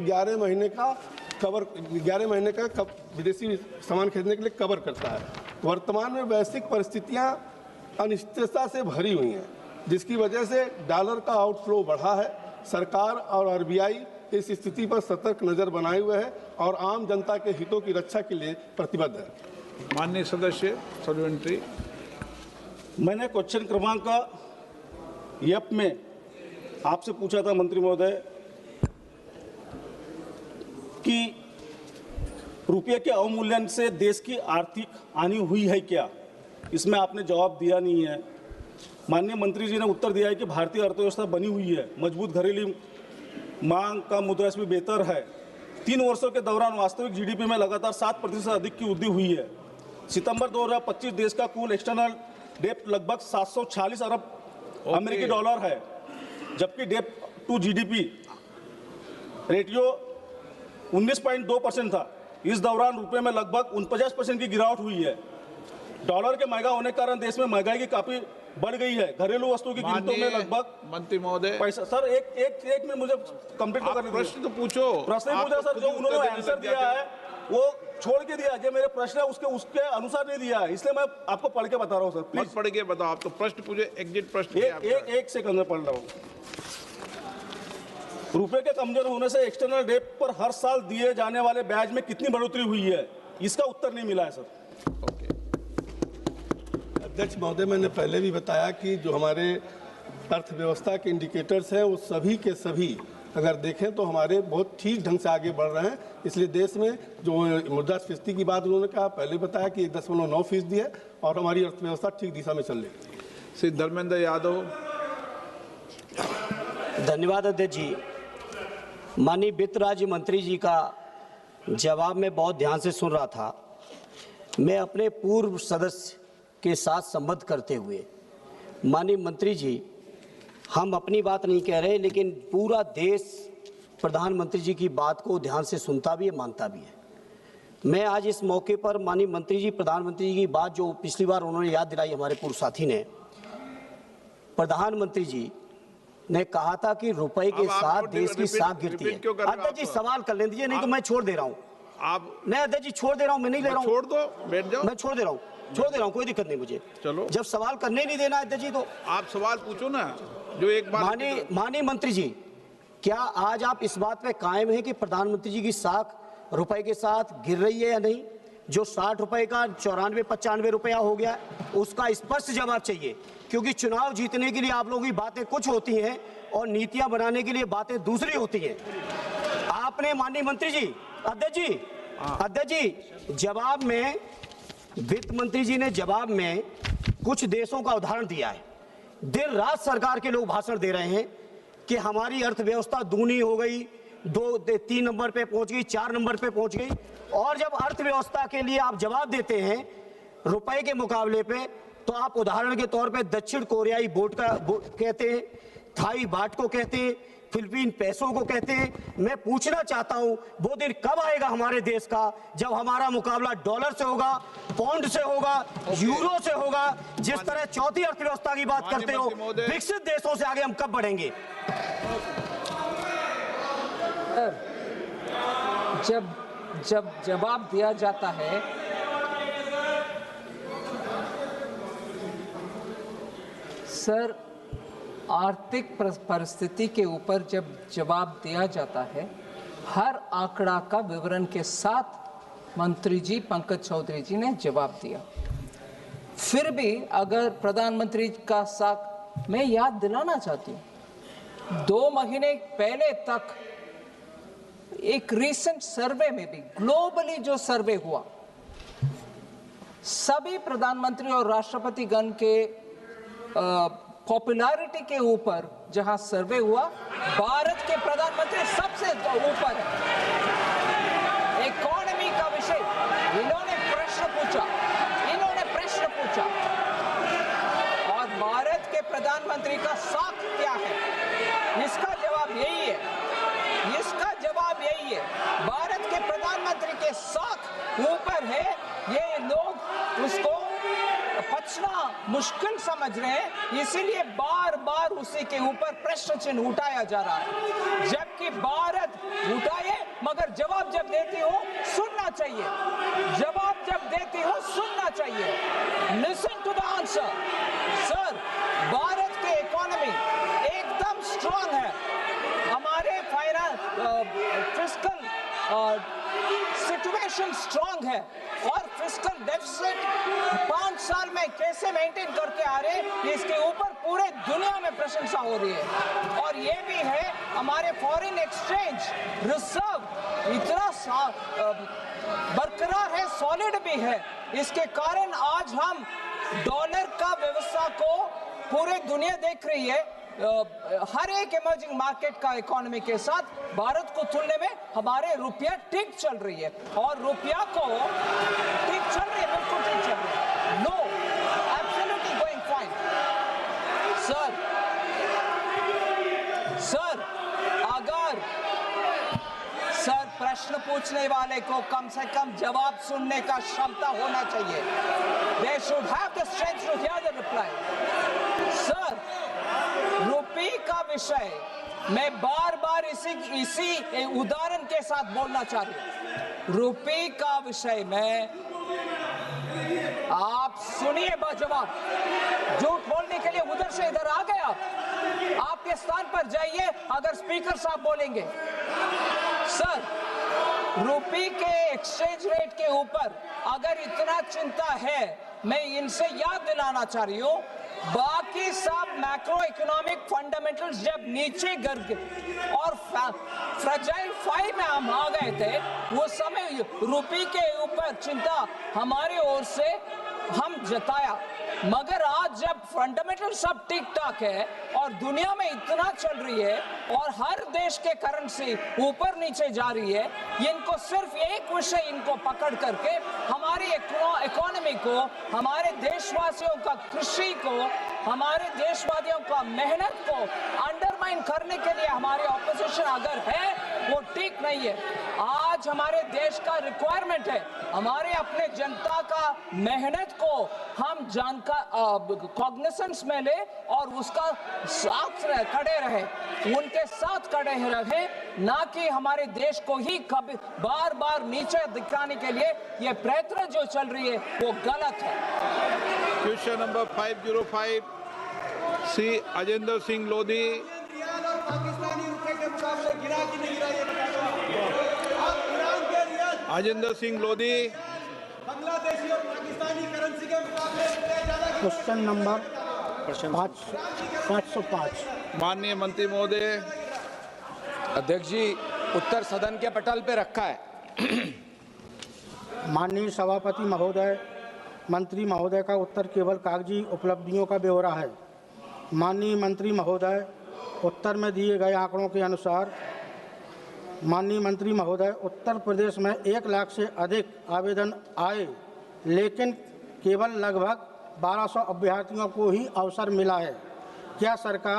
11 महीने का विदेशी सामान खरीदने के लिए कवर करता है। वर्तमान में वैश्विक परिस्थितियां अनिश्चितता से भरी हुई हैं, जिसकी वजह से डॉलर का आउटफ्लो बढ़ा है। सरकार और आरबीआई इस स्थिति पर सतर्क नजर बनाए हुए है और आम जनता के हितों की रक्षा के लिए प्रतिबद्ध है। माननीय सदस्य सप्लीमेंट्री। मैंने क्वेश्चन क्रमांक यप में आपसे पूछा था मंत्री महोदय कि रुपये के अवमूल्यन से देश की आर्थिक हानि हुई है क्या। इसमें आपने जवाब दिया नहीं है। माननीय मंत्री जी ने उत्तर दिया है कि भारतीय अर्थव्यवस्था बनी हुई है, मजबूत घरेलू मांग का मुद्रास्फीति बेहतर है। 3 वर्षों के दौरान वास्तविक जीडीपी में लगातार 7% अधिक की वृद्धि हुई है। सितंबर 2025 देश का कुल एक्सटर्नल डेट लगभग 746 अरब अमेरिकी डॉलर है, जबकि डेट टू जीडीपी रेटियो 19.2% था। इस दौरान रुपए में लगभग 49% की गिरावट हुई है। डॉलर के महंगा होने के कारण देश में महंगाई की काफी बढ़ गई है। घरेलू वस्तु की कीमतों में लगभग मंत्री महोदय पैसा सर एक में मुझे कंप्लीट तो करने प्रश्न तो पूछो। प्रश्न पूछा सर, जो उन्होंने आंसर दिया है वो छोड़ के दिया। जो मेरे प्रश्न है उसके अनुसार नहीं दिया है, इसलिए मैं आपको पढ़ के बता रहा हूँ सर। प्लीज पढ़ के बताओ। आप तो प्रश्न पूछे, एग्जिट प्रश्न। एक सेकंड में पढ़ रहा हूँ। रुपए के कमजोर होने से एक्सटर्नल डेट पर हर साल दिए जाने वाले ब्याज में कितनी बढ़ोतरी हुई है, इसका उत्तर नहीं मिला है सर। अध्यक्ष महोदय, मैंने पहले भी बताया कि जो हमारे अर्थव्यवस्था के इंडिकेटर्स हैं वो सभी के सभी अगर देखें तो हमारे बहुत ठीक ढंग से आगे बढ़ रहे हैं। इसलिए देश में जो मुद्रास्फीति की बात उन्होंने कहा, पहले बताया कि 1.9% है और हमारी अर्थव्यवस्था ठीक दिशा में चल रही है। श्री धर्मेंद्र यादव। धन्यवाद अध्यक्ष जी। माननीय वित्त राज्य मंत्री जी का जवाब मैं बहुत ध्यान से सुन रहा था। मैं अपने पूर्व सदस्य के साथ संबद्ध करते हुए, माननीय मंत्री जी, हम अपनी बात नहीं कह रहे, लेकिन पूरा देश प्रधानमंत्री जी की बात को ध्यान से सुनता भी है, मानता भी है। मैं आज इस मौके पर माननीय मंत्री जी, प्रधानमंत्री जी की बात जो पिछली बार उन्होंने याद दिलाई हमारे पूर्व साथी ने, प्रधानमंत्री जी ने कहा था कि रुपए के साथ देश की साख गिरती है। अध्यक्ष जी सवाल कर लें दीजिए, नहीं तो मैं छोड़ दे रहा हूँ। आप नहीं अध्यक्ष जी छोड़ दे रहा हूँ, मैं नहीं ले रहा हूँ। छोड़ दो, बैठ जाओ। मैं छोड़ दे रहा हूँ, कोई दिक्कत नहीं मुझे। चलो, जब सवाल करने नहीं देना अध्यक्ष जी तो आप सवाल पूछो ना, जो एक बार। माननीय मंत्री जी, क्या आज आप इस बात पे कायम है कि प्रधानमंत्री जी की साख रुपए के साथ गिर रही है या नहीं? जो 60 रुपए का 94-95 रुपया हो गया, उसका स्पष्ट जवाब चाहिए, क्योंकि चुनाव जीतने के लिए आप लोगों की बातें कुछ होती हैं और नीतियां बनाने के लिए बातें दूसरी होती हैं। आपने माननीय मंत्री जी, अध्यक्ष जी जवाब में, वित्त मंत्री जी ने जवाब में कुछ देशों का उदाहरण दिया है। दिन रात सरकार के लोग भाषण दे रहे हैं कि हमारी अर्थव्यवस्था दूनी हो गई, 3 नंबर पे पहुंच गई, 4 नंबर पे पहुंच गई। और जब अर्थव्यवस्था के लिए आप जवाब देते हैं रुपए के मुकाबले पे, तो आप उदाहरण के तौर पे दक्षिण कोरियाई बोट कहते हैं, थाई बाट को कहते हैं, फिलीपीन पैसों को कहते हैं। मैं पूछना चाहता हूं, वो दिन कब आएगा हमारे देश का जब हमारा मुकाबला डॉलर से होगा, पाउंड से होगा, यूरो से होगा? जिस तरह चौथी अर्थव्यवस्था की बात करते हो, विकसित देशों से आगे हम कब बढ़ेंगे? जब जवाब दिया जाता है सर, आर्थिक परिस्थिति के ऊपर जब जवाब दिया जाता है, हर आंकड़ा का विवरण के साथ मंत्री जी पंकज चौधरी जी ने जवाब दिया। फिर भी अगर प्रधानमंत्री का साथ मैं याद दिलाना चाहती हूँ, 2 महीने पहले तक एक रीसेंट सर्वे में भी, ग्लोबली जो सर्वे हुआ, सभी प्रधानमंत्री और राष्ट्रपति गण के पॉपुलैरिटी के ऊपर जहां सर्वे हुआ, भारत के प्रधानमंत्री सबसे ऊपर है। इकोनॉमी का विषय इन्होंने प्रश्न पूछा और भारत के प्रधानमंत्री का साख क्या है, इसका जवाब यही है। भारत के प्रधानमंत्री के साख ऊपर है। ये लोग उसको पचना मुश्किल समझ रहे हैं, इसीलिए बार बार उसी के ऊपर प्रश्न चिन्ह उठाया जा रहा है। जबकि कि भारत उठाइए, मगर जवाब जब देती हो सुनना चाहिए, जवाब जब देती हो सुनना चाहिए। Listen to the answer. Sir, Bharat की इकोनॉमी एकदम स्ट्रांग है, हमारे फिस्कल सिचुएशन स्ट्रांग है, और फिस्कल डेफिसिट 5 साल में कैसे मेंटेन करके आ रहे हैं, इसके ऊपर पूरे दुनिया में प्रशंसा हो रही है। और ये भी है हमारे फॉरेन एक्सचेंज रिजर्व इतना बरकरार है, सॉलिड भी है, इसके कारण आज हम डॉलर का व्यवस्था को पूरे दुनिया देख रही है। हर एक इमर्जिंग मार्केट का इकोनॉमी के साथ भारत को तुलने में हमारे रुपया ठीक चल रही है, और रुपया को ठीक चल रही है, बिल्कुल ठीक चल रही है। No, absolutely going fine. Sir, अगर सर प्रश्न पूछने वाले को कम से कम जवाब सुनने का क्षमता होना चाहिए। They should have the strength to hear the reply. Sir, रुपये का विषय मैं बार बार इसी उदाहरण के साथ बोलना चाह रही हूं। रुपये का विषय में आप सुनिए जवाब, झूठ बोलने के लिए उधर से इधर आ गए आपके स्थान पर जाइए अगर स्पीकर साहब बोलेंगे। सर, रुपये के एक्सचेंज रेट के ऊपर अगर इतना चिंता है, मैं इनसे याद दिलाना चाह रही हूं, बाकी सब मैक्रो इकोनॉमिक फंडामेंटल्स जब नीचे गिर गए और फ्रेजाइल 5 में हम आ गए थे, वो समय रुपये के ऊपर चिंता हमारी ओर से हम जताया, मगर आज जब फंडामेंटल सब ठीक ठाक है और दुनिया में इतना चल रही है और हर देश के करेंसी ऊपर नीचे जा रही है, इनको सिर्फ एक विषय इनको पकड़ करके हमारी इकोनॉमी को, हमारे देशवासियों का कृषि को, हमारे देशवासियों का मेहनत को अंडरमाइन करने के लिए हमारी ऑपोजिशन अगर है वो ठीक नहीं है। आज हमारे देश का रिक्वायरमेंट है, हमारे अपने जनता का मेहनत को हम कॉग्निसेंस में ले और उसका साथ खड़े रहे, उनके साथ खड़े रहे, ना कि हमारे देश को ही कभी बार बार नीचे दिखाने के लिए ये प्रयत्न जो चल रही है वो गलत है। क्वेश्चन नंबर 505 सी अजेंद्र सिंह लोधी। अजेंद्र सिंह लोधी। बांग्लादेशी और पाकिस्तानी करेंसी के मुकाबले क्वेश्चन नंबर 505। माननीय मंत्री महोदय। अध्यक्ष जी, उत्तर सदन के पटल पे रखा है। माननीय सभापति महोदय, मंत्री महोदय का उत्तर केवल कागजी उपलब्धियों का ब्यौरा है। माननीय मंत्री महोदय, उत्तर में दिए गए आंकड़ों के अनुसार माननीय मंत्री महोदय, उत्तर प्रदेश में 1 लाख से अधिक आवेदन आए, लेकिन केवल लगभग 1200 अभ्यर्थियों को ही अवसर मिला है। क्या सरकार